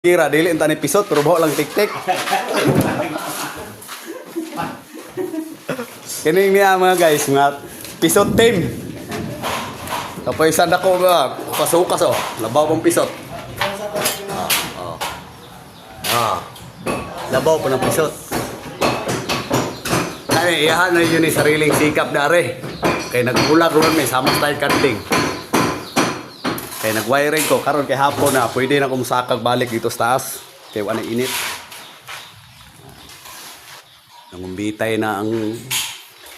Kira dili entah ni episode pero bawa lang tik-tik. Kini niya mga guys, mga episode team. Tapos isa na ko nga, pasukas oh, labaw pang episode. Labaw pa ng episode. Kaya iyahan na yun ni sariling sikap dare. Kaya nagbulag ron may sama style cutting. Kaya nag-wiring ko karon kay hapon na pwede na kong sakag balik dito sa taas. Kaya wala init. Nangumbitay na ang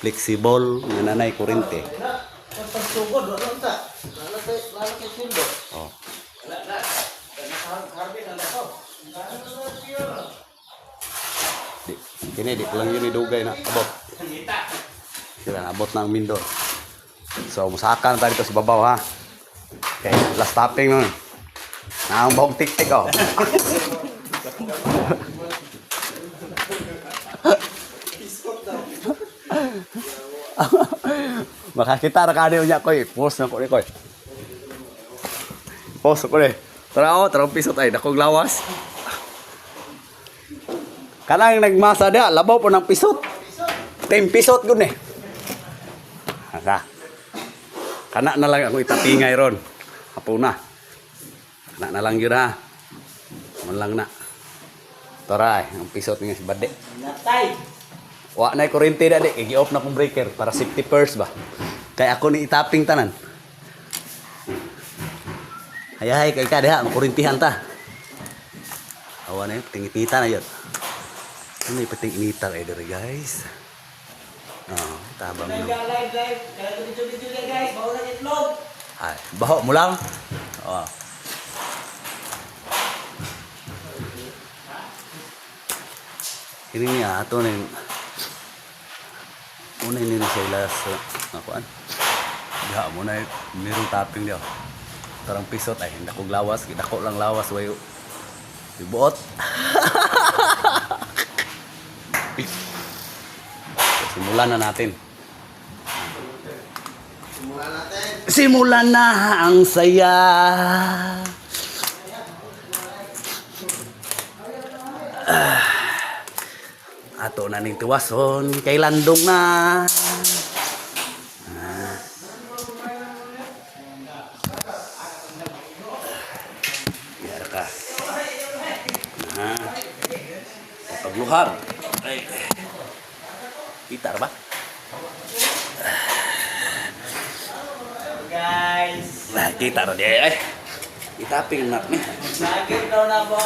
flexible na nanay kurente. Pagsugod, wala ta. Lalo kay sildo. Oh. Kini di lang yun idugay na abot. Sila abot na ang mindor. So musaka na tayo dito sa babaw ha. Okay, last topping nun. Ang bawang tik-tik oh. Makakita na kanil niya koy. Post na ko ni koy. Post ko ni. Tara oh, tarong pisot ay dakog lawas. Kanang nagmasa dia, labaw po ng pisot. 10 pisot gud ni. Asa. Kana na lang ako itapingay ron. Hapon na. Kana na lang yun ha. Man lang na. Toray, ang pisot nga si Bade. Natay. Wa na kurente na di. I-off na kong breaker para safety first ba. Kaya ako ni itaping tanan. Hayay, kay ka diha, ang kurentihan ta. Awa na yun, tingit-ngita na yun. Ano yung pating inita kayo dito guys? Oh, tabang nyo. Live. Kaya ito dito guys, bago na itlog. Ay, baho mo lang. Oh. Ini niya, ato na yung una yun na siya ilas nakuan. Diha mo na yung merong topping diya. Tarang pisot ay, hindi ko lawas. Kita ko lang lawas. Wayo. Ibuot. Simulan na natin. Simulan na ang saya. Ato na ning tuwason kay landong na. Biar ka. Pagluhar. Ay. Gitar ba? Guys. Nah, gitar dia. Itaping nak ni. Sakit daw na po.